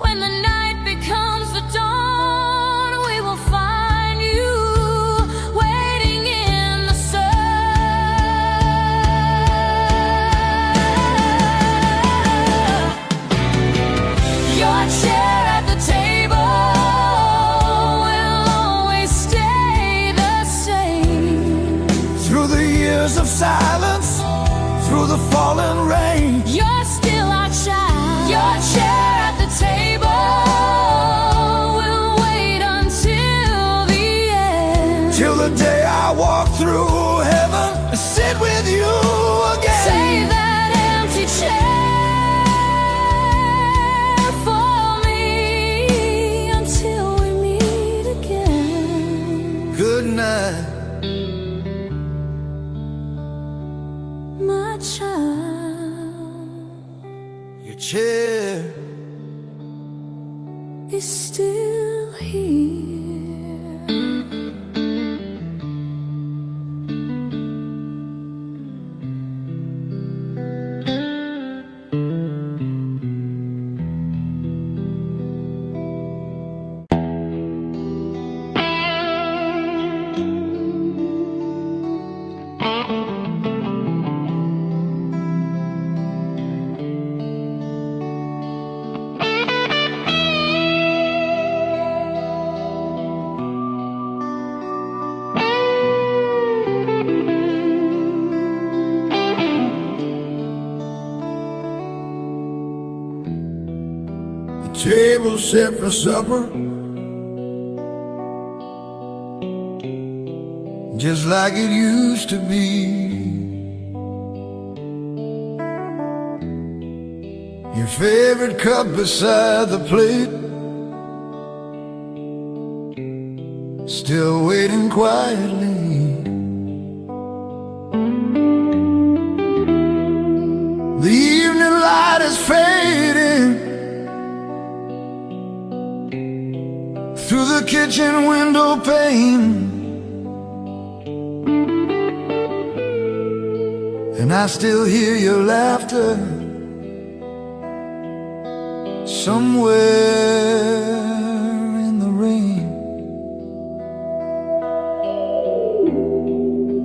when the night becomes the dawn, we will find you waiting in the sun. Your chair at the table will always stay the same. Through the years of silence, through the falling rain, You're still our child. Your chair at the table will wait until the end. till the day I walk through heaven and sit with you again. Save that empty chair for me until we meet again. Good night. My child Your chair is still here. table set for supper, just like it used to be. Your favorite cup beside the plate, still waiting quietly. The evening light is fading through the kitchen window pane, and I still hear your laughter somewhere in the rain.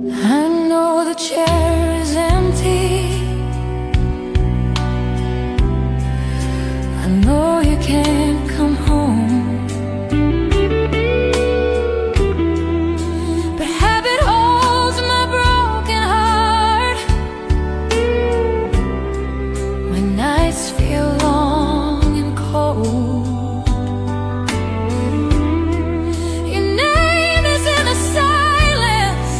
I know the chair is empty. I know you can't come home, but habit holds my broken heart when nights feel long and cold. Your name is in the silence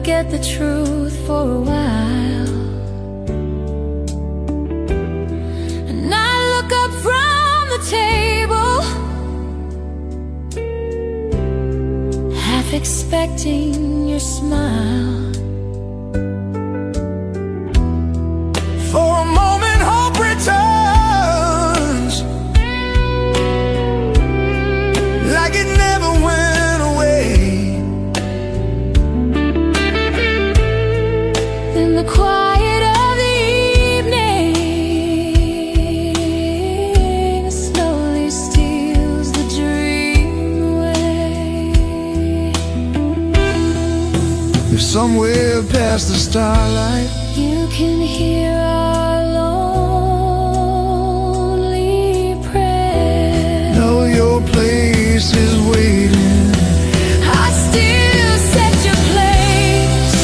forget the truth for a while. And I look up from the table, half expecting your smile. For a moment hope returns, like it never went away. In the quiet of the evening, slowly steals the dream away. If somewhere past the starlight You can hear our lonely prayer, know your place is waiting. I still set your place,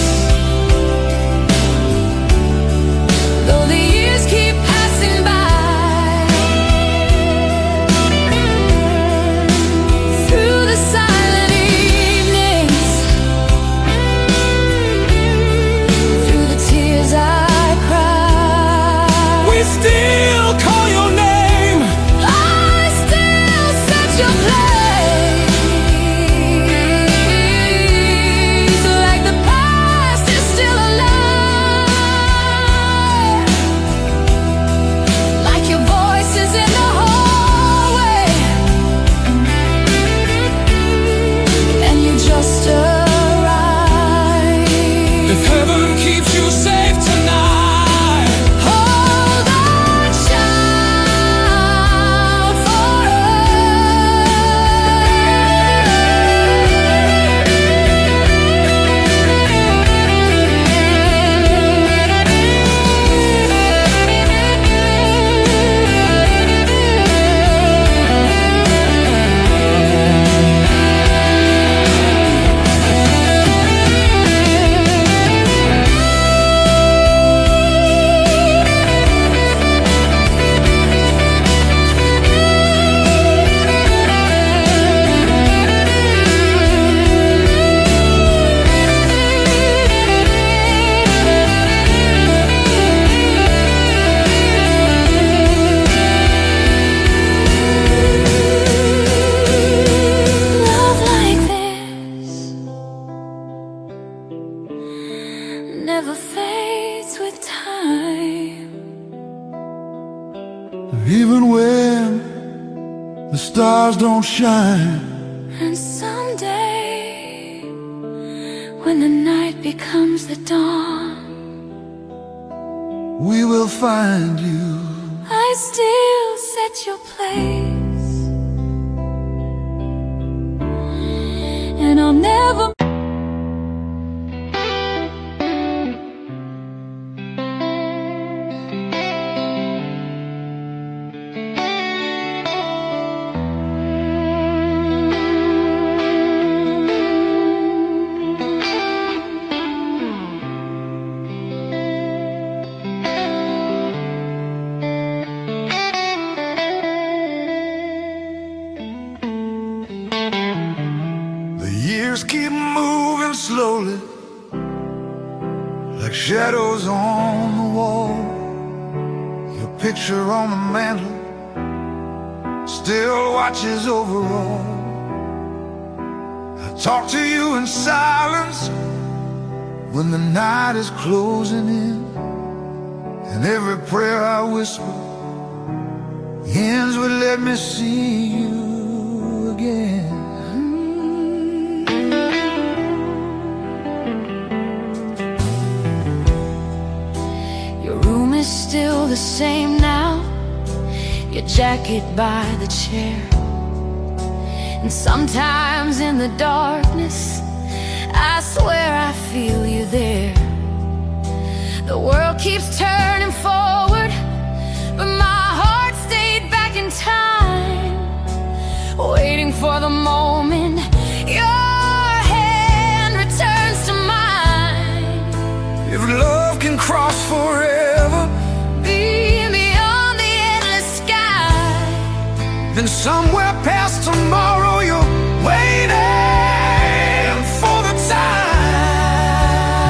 though the years keep passing by. Through the silent evenings, through the tears I cry, We still call your name. I still set your place, like the past is still alive, like your voice is in the hallway, and you just arrived. If heaven keeps you safe tonight, Hold on, shout for love like this never fades with time. Even when the stars don't shine, And someday, when the night becomes the dawn, we will find you. I still set your place, and I'll never. The years keep moving slowly, like shadows on the wall. Your picture on the mantle still watches over all. I talk to you in silence when the night is closing in, and every prayer I whisper ends with "Let me see you again." Your room is still the same now, your jacket by the chair, and sometimes in the darkness I swear I feel you there. The world keeps turning forward, but my heart stayed back in time, waiting for the moment your hand returns to mine. If love can cross forever, Be beyond the endless sky, then somewhere past tomorrow you're waiting for the time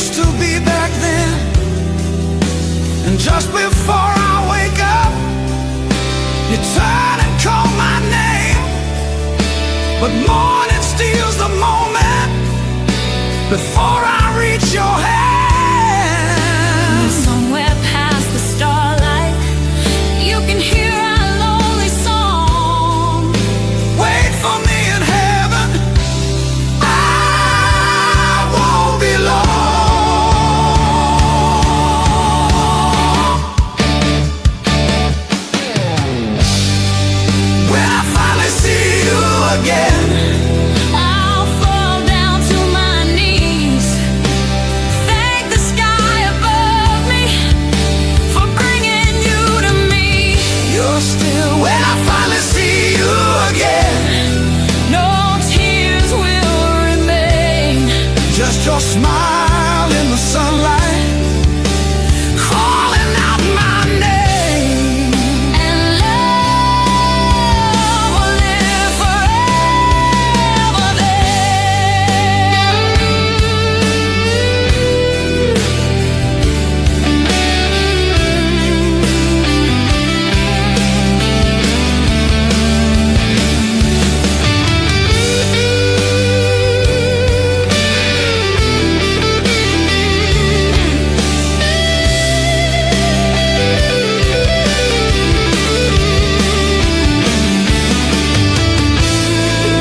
used to be back then. And just before I wake up, you turn and call my name. But morning steals the moment before I reach your hand. Somewhere past the starlight, you can hear our lonely song. Wait for me in heaven, I won't be long. When I finally see you again, I'll fall down to my knees, thank the sky above me for bringing you to me. you're still. When I finally see you again, No tears will remain. just your smile in the sunlight, calling out my name. And love will live forever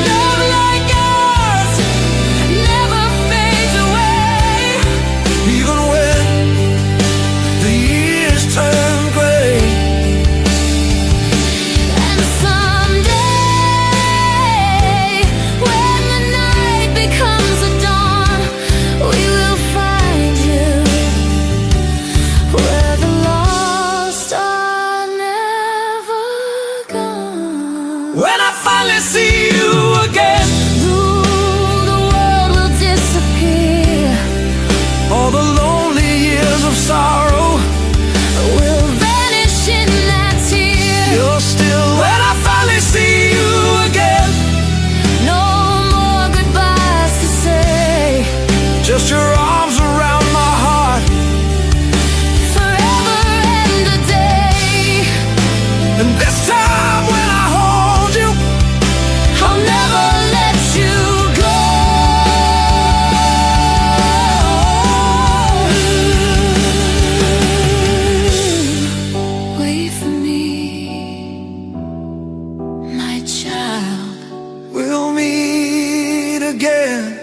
Love like ours never fades away. Even when the years turn gray, And someday, when the night becomes a dawn, we will find you where the lost are never gone. when I finally see you again, The world will disappear, all the lonely years of sorrow, will vanish in that tear. you're still. When I finally see you again, No more goodbyes to say. just your arms around my heart, Forever and a day, and this time when I hold you, I'll never let you go. Wait for me, my child. we'll meet again.